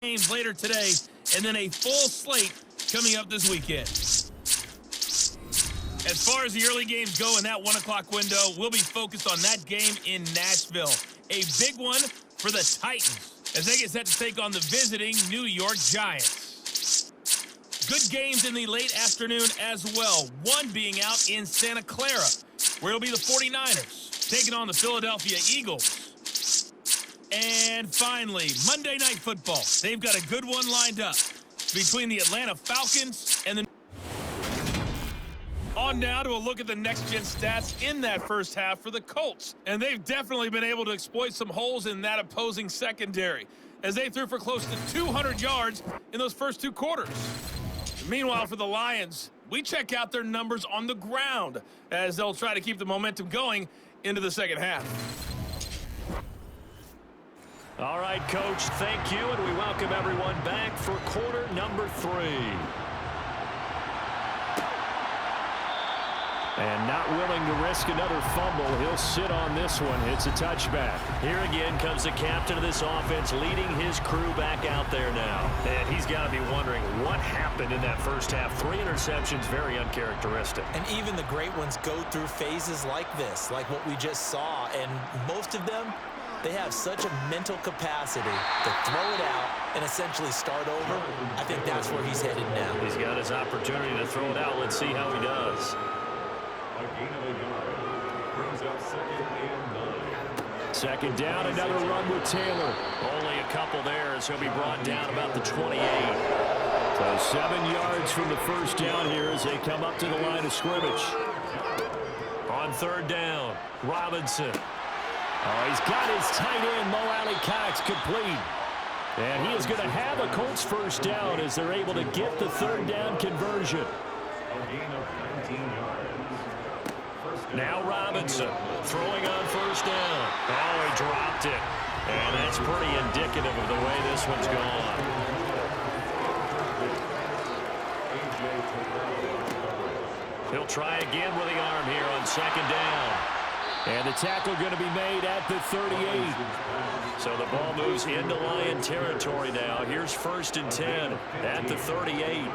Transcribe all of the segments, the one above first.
games later today, and then a full slate coming up this weekend. As far as the early games go in that 1 o'clock window, we'll be focused on that game in Nashville. A big one for the Titans as they get set to take on the visiting New York Giants. Good games in the late afternoon as well, one being out in Santa Clara, where it'll be the 49ers taking on the Philadelphia Eagles. And finally, Monday Night Football. They've got a good one lined up between the Atlanta Falcons and the... On now to a look at the next-gen stats in that first half for the Colts. And they've definitely been able to exploit some holes in that opposing secondary, as they threw for close to 200 yards in those first two quarters. Meanwhile, for the Lions, we check out their numbers on the ground as they'll try to keep the momentum going into the second half. All right, Coach, thank you, and we welcome everyone back for quarter number 3. And not willing to risk another fumble, he'll sit on this one. It's a touchback. Here again comes the captain of this offense, leading his crew back out there now. And he's got to be wondering what happened in that first half. 3 interceptions, very uncharacteristic. And even the great ones go through phases like this, like what we just saw. And most of them, they have such a mental capacity to throw it out and essentially start over. I think that's where he's headed now. He's got his opportunity to throw it out. Let's see how he does. Second down, another run with Taylor. Only a couple there as he'll be brought down about the 28. So 7 yards from the first down here as they come up to the line of scrimmage. On third down, Robinson. Oh, he's got his tight end, Mo Alley-Cox, complete. And he is going to have a Colts first down as they're able to get the third down conversion. Now Robinson throwing on first down. Oh, he dropped it. And that's pretty indicative of the way this one's gone. He'll try again with the arm here on second down. And the tackle going to be made at the 38. So the ball moves into Lion territory now. Here's 1st and 10 at the 38.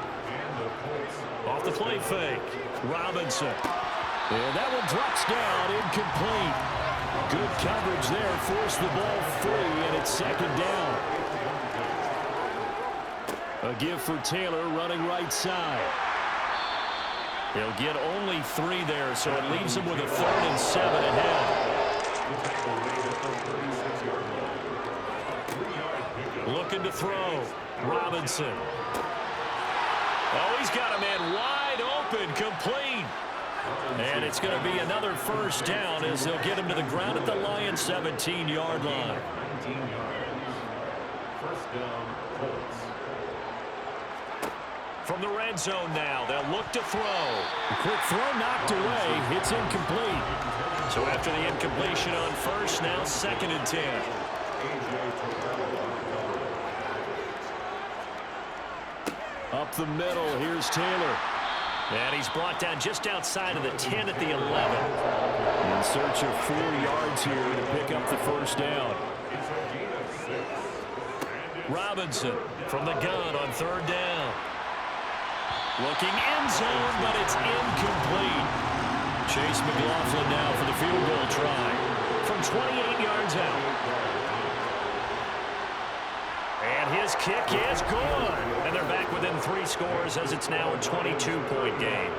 Off the play fake, Robinson. And that one drops down, incomplete. Good coverage there, forced the ball free, and it's second down. A give for Taylor running right side. He'll get only 3 there, so it leaves him with a 3rd and 7 ahead. Looking to throw, Robinson. Oh, he's got a man wide open, complete. And it's going to be another first down as they'll get him to the ground at the Lions' 17-yard line. From the red zone now, they'll look to throw. A quick throw knocked away. It's incomplete. So after the incompletion on first, now 2nd and 10. Up the middle, here's Taylor. And he's brought down just outside of the 10 at the 11. In search of 4 yards here to pick up the first down. Robinson from the gun on third down. Looking end zone, but it's incomplete. Chase McLaughlin now for the field goal try from 28 yards out. And his kick is good. And they're back within 3 scores as it's now a 22-point game.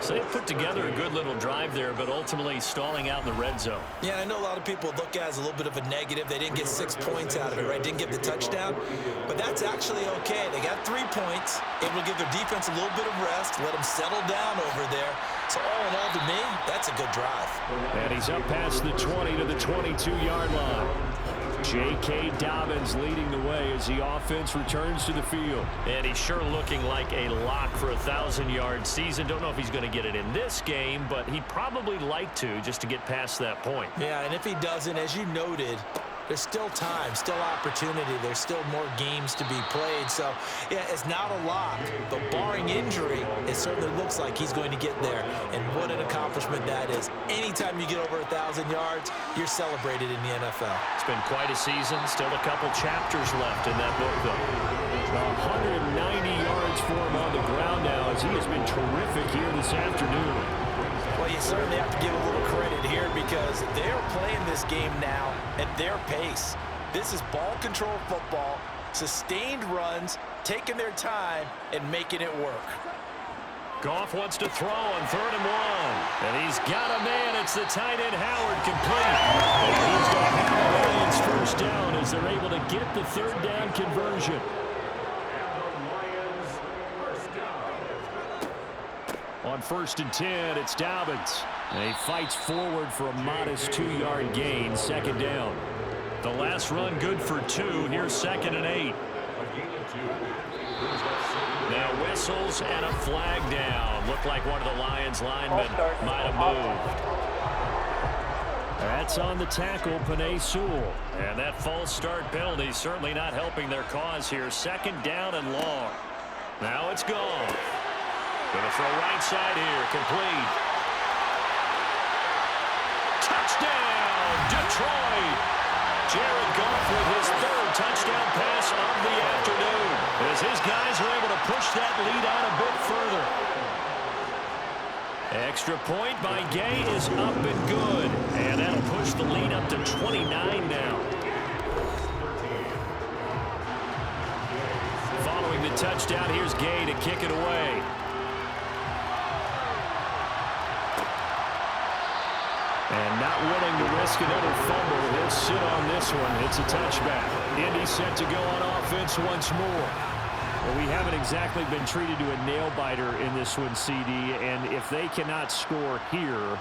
So they put together a good little drive there, but ultimately stalling out in the red zone. Yeah, I know a lot of people look at it as a little bit of a negative. They didn't get 6 points out of it, right? Didn't get the touchdown. But that's actually okay. They got 3 points. It will give their defense a little bit of rest, let them settle down over there. So all in all, to me, that's a good drive. And he's up past the 20 to the 22-yard line. J.K. Dobbins leading the way as the offense returns to the field. And he's sure looking like a lock for a 1,000-yard season. Don't know if he's going to get it in this game, but he'd probably like to just to get past that point. Yeah, and if he doesn't, as you noted, There's still time, still opportunity. There's still more games to be played. So, yeah, it's not a lock. But barring injury, it certainly looks like he's going to get there. And what an accomplishment that is. Anytime you get over 1,000 yards, you're celebrated in the NFL. It's been quite a season. Still a couple chapters left in that book, though. 190 yards for him on the ground now as he has been terrific here this afternoon. Well, you certainly have to give a little credit here because they're playing this game now at their pace. This is ball control football, sustained runs, taking their time, and making it work. Goff wants to throw on 3rd and 1. And he's got a man. It's the tight end Howard complete. And he's going to have the Lions first down as they're able to get the 3rd down conversion. On 1st and 10, it's Dobbins. And he fights forward for a modest 2-yard gain, 2nd down. The last run good for 2. Here's 2nd and 8. Now whistles and a flag down. Looked like one of the Lions linemen might have moved. That's on the tackle, Penei Sewell. And that false start penalty certainly not helping their cause here. 2nd down and long. Now it's gone. Gonna throw right side here, complete. Touchdown, Detroit! Jared Goff with his 3rd touchdown pass of the afternoon as his guys are able to push that lead out a bit further. Extra point by Gay is up and good, and that'll push the lead up to 29 now. Following the touchdown, here's Gay to kick it away. And not willing to risk another fumble. He'll sit on this one. It's a touchback. Indy set to go on offense once more. Well, we haven't exactly been treated to a nail-biter in this one, CD. And if they cannot score here,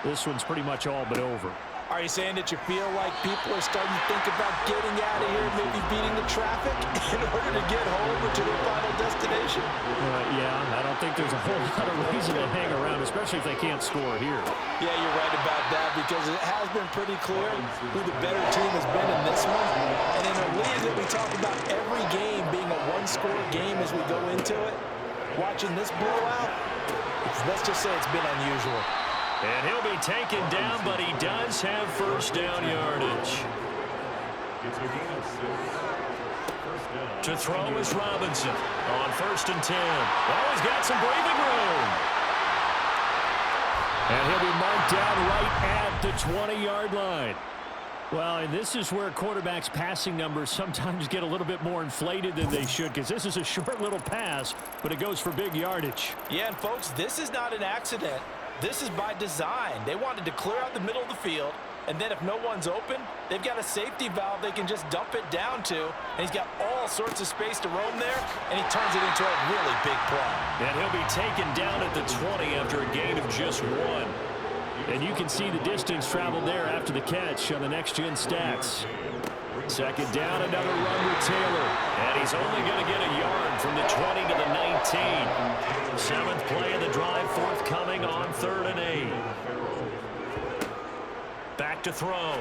this one's pretty much all but over. Are you saying that you feel like people are starting to think about getting out of here, maybe beating the traffic in order to get home or to their final destination? Yeah, I don't think there's a whole lot of reason to hang around, especially if they can't score here. Yeah, you're right about that because it has been pretty clear who the better team has been in this one. And in a league that we talk about every game being a one-score game as we go into it, watching this blowout, let's just say it's been unusual. And he'll be taken down, but he does have 1st down yardage. To throw is Robinson on 1st and 10. Oh, he's got some breathing room. And he'll be marked down right at the 20-yard line. Well, and this is where quarterbacks' passing numbers sometimes get a little bit more inflated than they should because this is a short little pass, but it goes for big yardage. Yeah, and folks, this is not an accident. This is by design. They wanted to clear out the middle of the field, and then if no one's open, they've got a safety valve they can just dump it down to, and he's got all sorts of space to roam there, and he turns it into a really big play. And he'll be taken down at the 20 after a gain of just 1. And you can see the distance traveled there after the catch on the next-gen stats. 2nd down, another run with Taylor. And he's only going to get a yard from the 20 to the 19. 7th play of the drive forthcoming on 3rd and 8. Back to throw.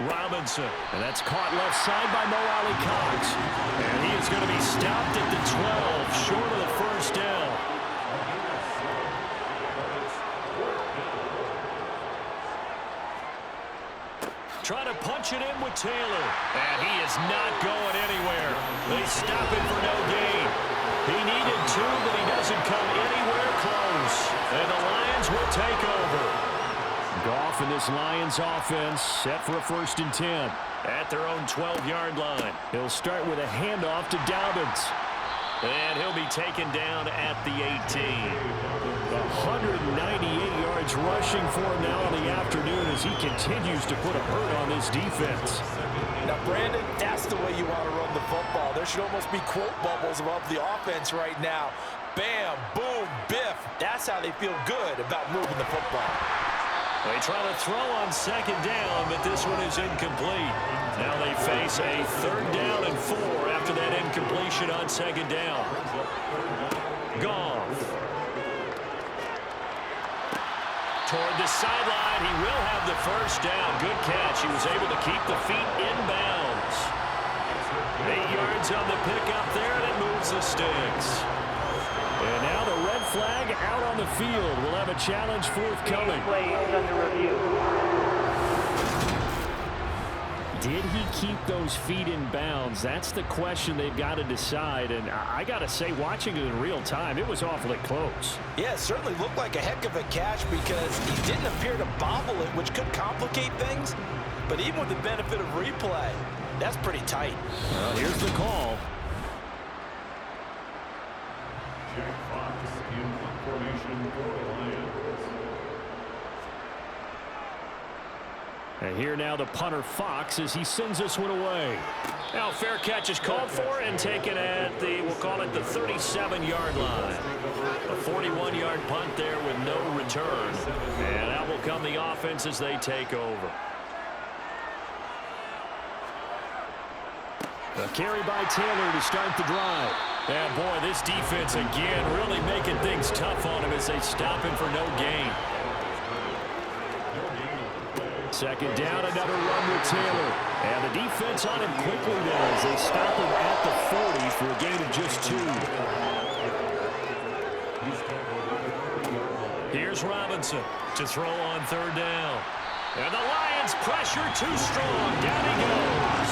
Robinson. And that's caught left side by Mo Alley-Cox. And he is going to be stopped at the 12, short of the 1st down. Trying to punch it in with Taylor. And he is not going anywhere. They stop him for no gain. He needed 2, but he doesn't come anywhere close. And the Lions will take over. Goff and this Lions offense set for a 1st and 10. At their own 12-yard line. He'll start with a handoff to Dobbins. And he'll be taken down at the 18. 198 yards rushing for him now in the afternoon as he continues to put a hurt on this defense. Now, Brandon, that's the way you want to run the football. There should almost be quote bubbles above the offense right now. Bam, boom, biff. That's how they feel good about moving the football. They try to throw on 2nd down, but this one is incomplete. Now they face a 3rd down and 4 after that incompletion on 2nd down. Goff. toward the sideline. He will have the first down. Good catch. He was able to keep the feet in bounds. 8 yards on the pickup there, and it moves the sticks. And now the red flag out on the field. We'll have a challenge forthcoming. Play is under review. Did he keep those feet in bounds? That's the question they've got to decide. And I got to say, watching it in real time, it was awfully close. Yeah, it certainly looked like a heck of a catch because he didn't appear to bobble it, which could complicate things. But even with the benefit of replay, that's pretty tight. Well, here's the call. Jack Fox in formation for the Lions. And here now the punter Fox as he sends this one away. Now fair catch is called for and taken at the, we'll call it the 37-yard line. A 41-yard punt there with no return. And out will come the offense as they take over. A carry by Taylor to start the drive. And boy, this defense again really making things tough on him as they stop him for no gain. Second down, another run with Taylor. And the defense on him quickly there as they stop him at the 40 for a gain of just 2. Here's Robinson to throw on third down. And the Lions pressure too strong. Down he goes.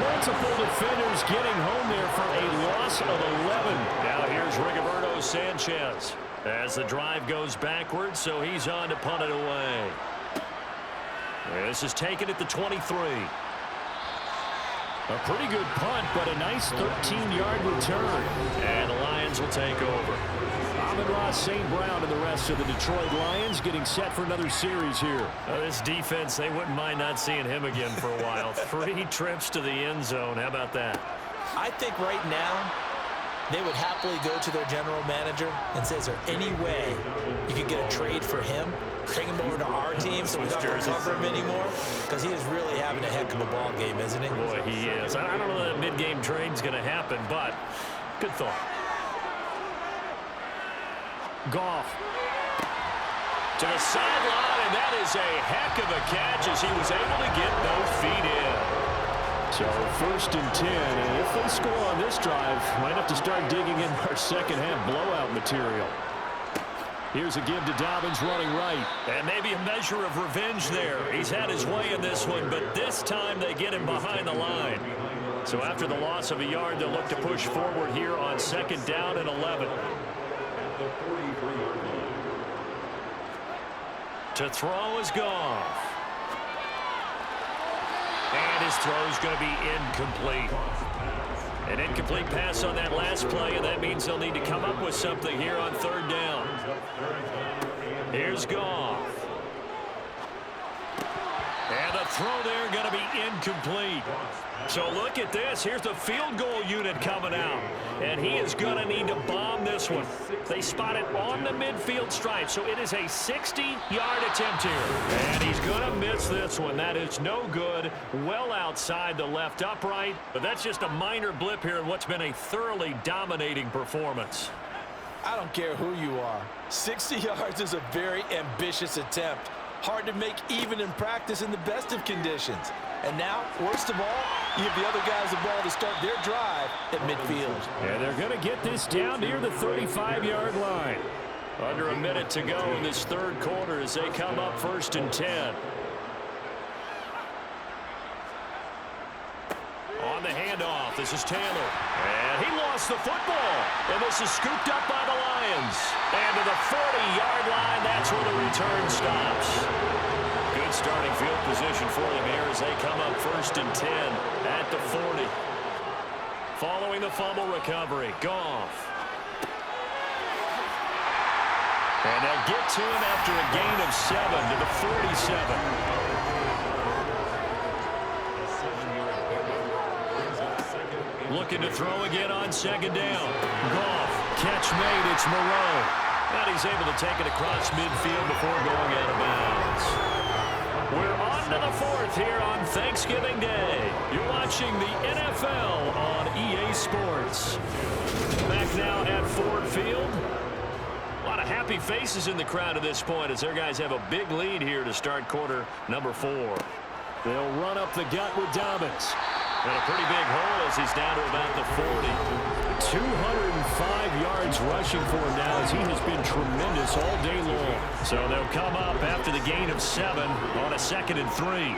Multiple defenders getting home there for a loss of 11. Now here's Rigoberto Sanchez as the drive goes backwards, so he's on to punt it away. This is taken at the 23. A pretty good punt, but a nice 13-yard return. And the Lions will take over. Amon-Ra St. Brown and the rest of the Detroit Lions getting set for another series here. This defense, they wouldn't mind not seeing him again for a while. 3 trips to the end zone. How about that? I think right now they would happily go to their general manager and say, is there any way you could get a trade for him? Bring him over to our team so we don't have to cover him anymore? Because he is really having a heck of a ball game, isn't he? Boy, he is. I don't know that mid-game trade's going to happen, but good thought. Goff to the sideline, and that is a heck of a catch as he was able to get both feet in. So 1st and 10, and if they score on this drive, might have to start digging in our second half blowout material. Here's a give to Dobbins running right. And maybe a measure of revenge there. He's had his way in this one, but this time they get him behind the line. So after the loss of a yard, they'll look to push forward here on 2nd down and 11. To throw is Goff. And his throw is going to be incomplete. An incomplete pass on that last play, and that means they'll need to come up with something here on 3rd down. Here's Goff. And the throw there going to be incomplete. So look at this. Here's the field goal unit coming out. And he is going to need to bomb this one. They spot it on the midfield stripe. So it is a 60-yard attempt here. And he's going to miss this one. That is no good. Well outside the left upright. But that's just a minor blip here in what's been a thoroughly dominating performance. I don't care who you are. 60 yards is a very ambitious attempt. Hard to make even in practice in the best of conditions. And now, worst of all, you give the other guys the ball to start their drive at midfield. And they're going to get this down near the 35-yard line. Under a minute to go in this 3rd quarter as they come up 1st and 10. On the handoff, this is Taylor. And he lost the football. And this is scooped up by the Lions. And to the 40-yard line, that's where the return stops. Good starting field position for them here as they come up 1st and 10 at the 40. Following the fumble recovery, Goff. And they'll get to him after a gain of 7 to the 47. Looking to throw again on 2nd down. Goff, catch made, it's Moreau. And he's able to take it across midfield before going out of bounds. We're on to the 4th here on Thanksgiving Day. You're watching the NFL on EA Sports. Back now at Ford Field. A lot of of happy faces in the crowd at this point as their guys have a big lead here to start quarter number 4. They'll run up the gut with Dobbins. And a pretty big hole as he's down to about the 40. 205 yards rushing for him now as he has been tremendous all day long. So they'll come up after the gain of 7 on a 2nd and 3.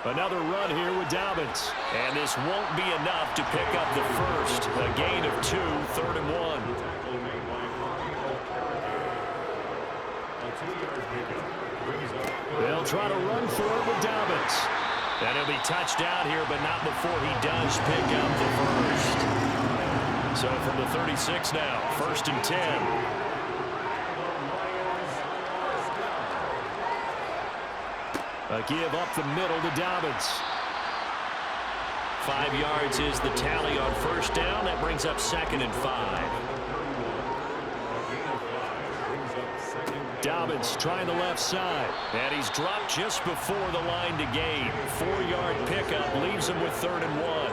Another run here with Dobbins. And this won't be enough to pick up the first. A gain of 2, 3rd and 1. They'll try to run for it with Dobbins. And he'll be touched out here, but not before he does pick up the first. So from the 36 now, 1st and 10. A give up the middle to Dobbins. 5 yards is the tally on 1st down. That brings up 2nd and 5. Dobbins trying the left side. And he's dropped just before the line to gain. 4-yard pickup leaves him with 3rd and 1.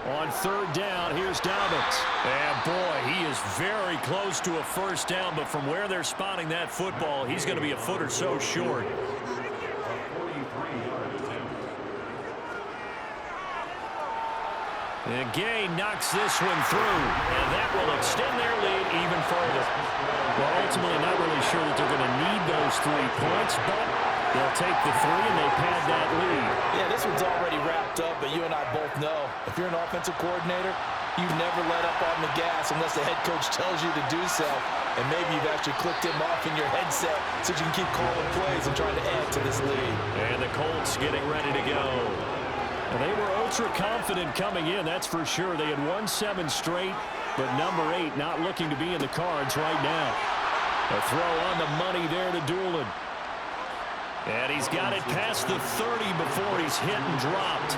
On 3rd down, here's Dobbins. And boy, he is very close to a 1st down, but from where they're spotting that football, he's going to be a foot or so short. And Gay knocks this one through, and that will extend their lead even further. Well, ultimately, not really sure that they're going to need those 3 points, but they'll take the 3 and they pad that lead. Yeah, this one's already wrapped up, but you and I both know if you're an offensive coordinator, you never let up on the gas unless the head coach tells you to do so. And maybe you've actually clicked him off in your headset so you can keep calling plays and trying to add to this lead. And the Colts getting ready to go. They were ultra-confident coming in, that's for sure. They had won 7 straight, but number 8 not looking to be in the cards right now. A throw on the money there to Doolin. And he's got it past the 30 before he's hit and dropped.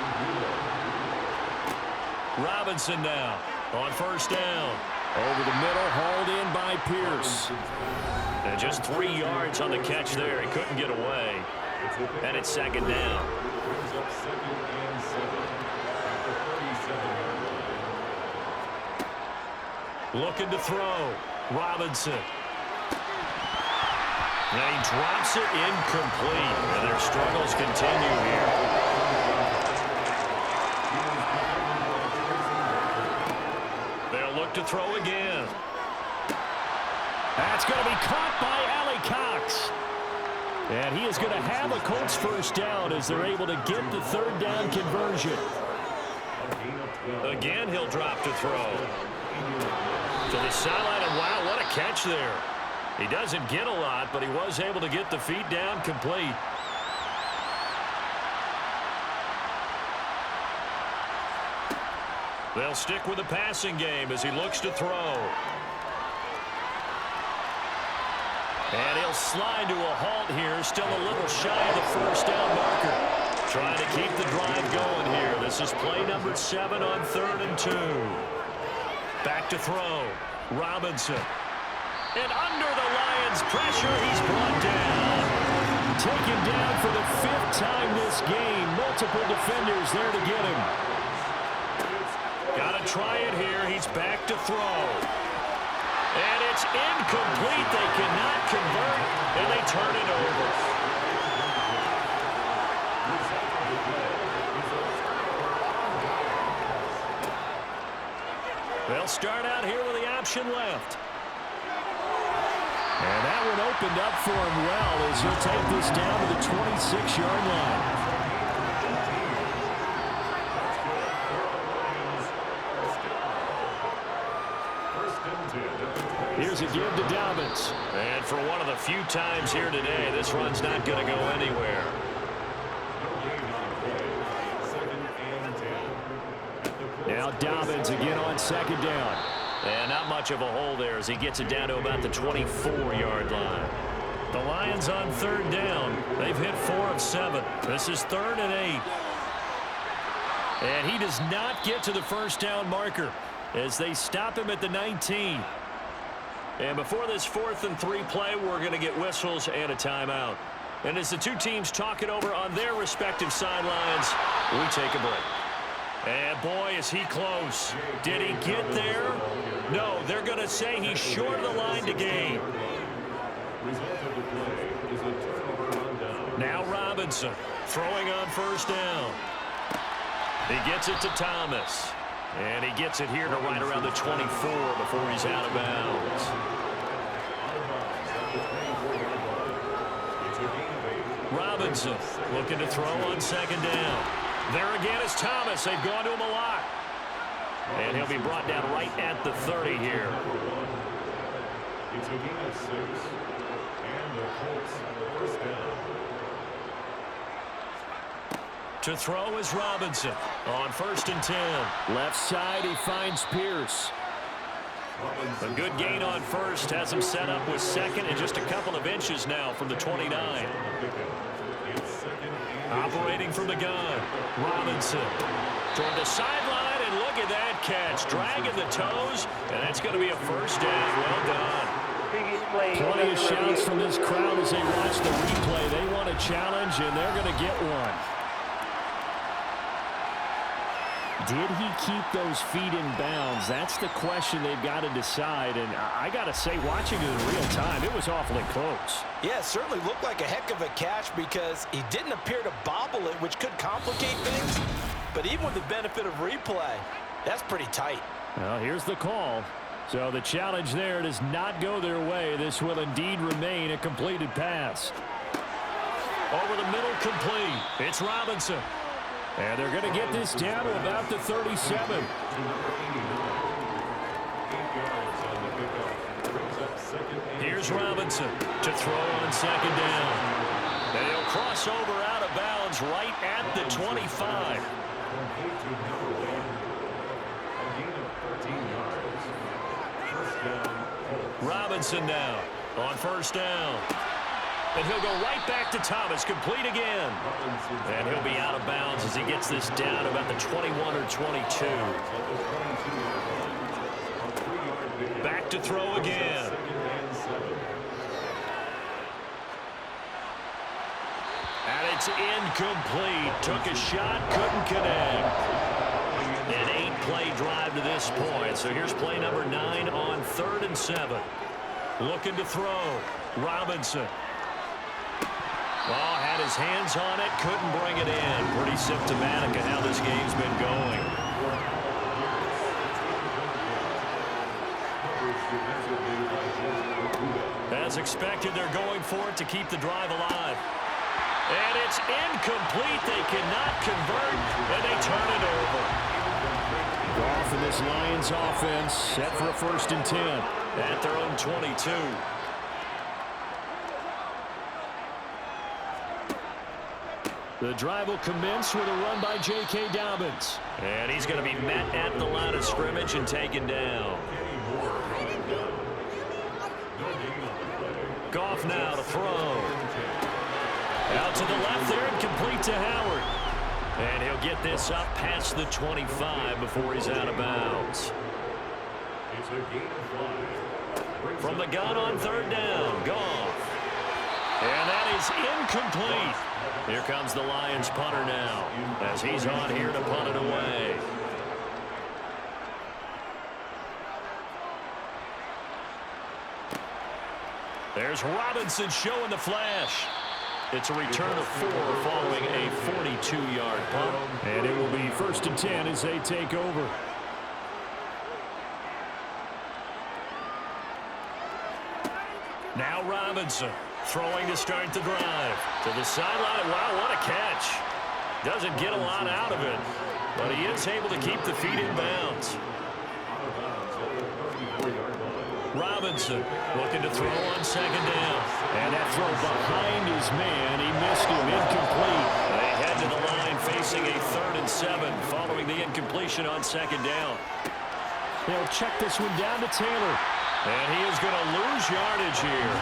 Robinson now on 1st down. Over the middle, hauled in by Pierce. And just 3 yards on the catch there. He couldn't get away. And it's 2nd down. Looking to throw. Robinson. And he drops it incomplete. And their struggles continue here. They'll look to throw again. That's going to be caught by Allie Cox. And he is going to have a Colts 1st down as they're able to get the 3rd down conversion. Again, he'll drop to throw. To the sideline, and wow, what a catch there. He doesn't get a lot, but he was able to get the feet down complete. They'll stick with the passing game as he looks to throw. And he'll slide to a halt here, still a little shy of the 1st down marker. Trying to keep the drive going here. This is play number 7 on 3rd and 2. Back to throw. Robinson. And under the Lions' pressure, he's brought down. Taken down for the 5th time this game. Multiple defenders there to get him. Got to try it here. He's back to throw. And it's incomplete. They cannot convert, and they turn it over. They'll start out here with the option left. And that one opened up for him well as he'll take this down to the 26-yard line. Here's a give to Dobbins. And for one of the few times here today, this run's not going to go anywhere. Now Dobbins again on 2nd down. And not much of a hole there as he gets it down to about the 24-yard line. The Lions on 3rd down. They've hit 4 of 7. This is 3rd and 8. And he does not get to the 1st down marker as they stop him at the 19. And before this 4th and 3 play, we're going to get whistles and a timeout. And as the two teams talk it over on their respective sidelines, we take a break. And boy, is he close. Did he get there? No, they're going to say he's short of the line to gain. Result of the play is a turnover on down. Now Robinson throwing on first down. He gets it to Thomas. And he gets it here to right around the 24 before he's out of bounds. Robinson looking to throw on second down. There again is Thomas. They've gone to him a lot. And he'll be brought down right at the 30 here. It's a gain of 6. And the Colts first down. To throw is Robinson on first and 10. Left side, he finds Pierce. A good gain on first has him set up with second and just a couple of inches now from the 29. Operating from the gun, Robinson toward the sideline, and look at that catch. Dragging the toes, and that's going to be a first down. Well done. Plenty of shouts from this crowd as they watch the replay. They want a challenge, and they're going to get one. Did he keep those feet in bounds? That's the question they've got to decide. And I got to say, watching it in real time, it was awfully close. Yeah, it certainly looked like a heck of a catch because he didn't appear to bobble it, which could complicate things. But even with the benefit of replay, that's pretty tight. Well, here's the call. So the challenge there does not go their way. This will indeed remain a completed pass. Over the middle, complete. It's Robinson. And they're going to get this down to about the 37. Here's Robinson to throw on second down. And he'll cross over out of bounds right at the 25. Robinson now on first down. And he'll go right back to Thomas, complete again. And he'll be out of bounds as he gets this down about the 21 or 22. Back to throw again. And it's incomplete. Took a shot, couldn't connect. An 8-play drive to this point. So here's play number 9 on 3rd and 7. Looking to throw. Robinson. Well, had his hands on it, couldn't bring it in. Pretty symptomatic of how this game's been going. As expected, they're going for it to keep the drive alive. And it's incomplete. They cannot convert, and they turn it over. Off in this Lions offense, set for a 1st and 10 at their own 22. The drive will commence with a run by J.K. Dobbins. And he's going to be met at the line of scrimmage and taken down. Goff now to throw. Out to the left there and complete to Howard. And he'll get this up past the 25 before he's out of bounds. From the gun on 3rd down, Goff. And that is incomplete. Here comes the Lions punter now as he's on here to punt it away. There's Robinson showing the flash. It's a return of 4 following a 42-yard punt. And it will be 1st and 10 as they take over. Now Robinson throwing to start the drive. To the sideline. Wow, what a catch. Doesn't get a lot out of it, but he is able to keep the feet in bounds. Robinson looking to throw on second down. And that throw behind his man. He missed him. Incomplete. They head to the line facing a 3rd and 7 following the incompletion on second down. They'll check this one down to Taylor. And he is going to lose yardage here.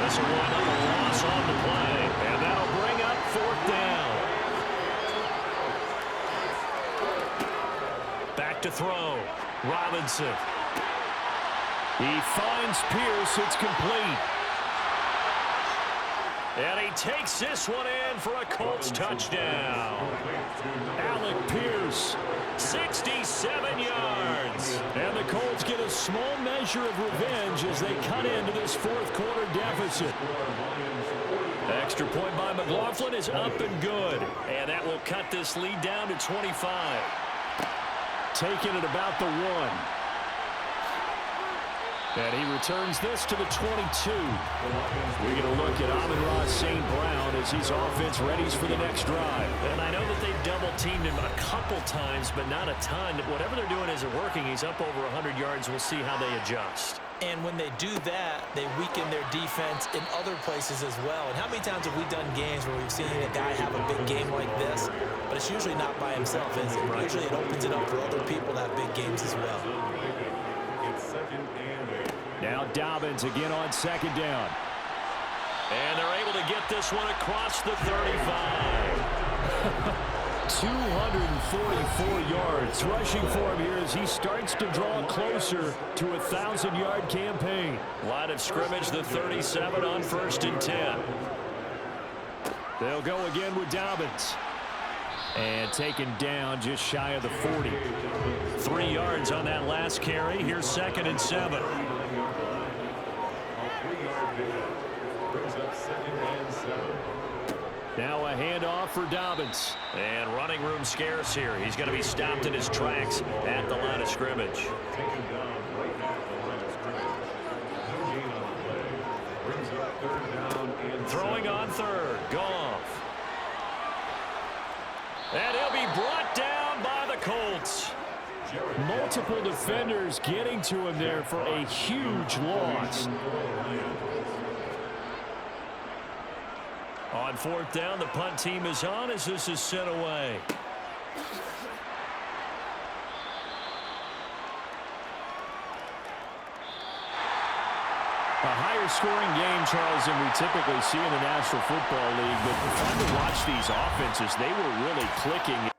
This will wind up a loss on the play. And that'll bring up 4th down. Back to throw. Robinson. He finds Pierce. It's complete. And he takes this one in for a Colts touchdown. Alec Pierce, 67 yards. And the Colts get a small measure of revenge as they cut into this fourth quarter deficit. Extra point by McLaughlin is up and good. And that will cut this lead down to 25. Taking it about the 1. And he returns this to the 22. We're going to look at Amon-Ra St. Brown as his offense readies for the next drive. And I know that they've double-teamed him a couple times, but not a ton. Whatever they're doing isn't working. He's up over 100 yards. We'll see how they adjust. And when they do that, they weaken their defense in other places as well. And how many times have we done games where we've seen a guy have a big game like this, but it's usually not by himself, is it? Right. Usually it opens it up for other people to have big games as well. Now Dobbins again on second down. And they're able to get this one across the 35. 244 yards rushing for him here as he starts to draw closer to a 1,000-yard campaign. Line of scrimmage, the 37 on 1st and 10. They'll go again with Dobbins. And taken down just shy of the 40. 3 yards on that last carry. Here's 2nd and 7. Now a handoff for Dobbins. And running room scarce here. He's going to be stopped in his tracks at the line of scrimmage. Throwing on 3rd. Goff. And he'll be brought down by the Colts. Multiple defenders getting to him there for a huge loss. On 4th down, the punt team is on as this is sent away. A higher scoring game, Charles, than we typically see in the National Football League, but fun to watch these offenses. They were really clicking.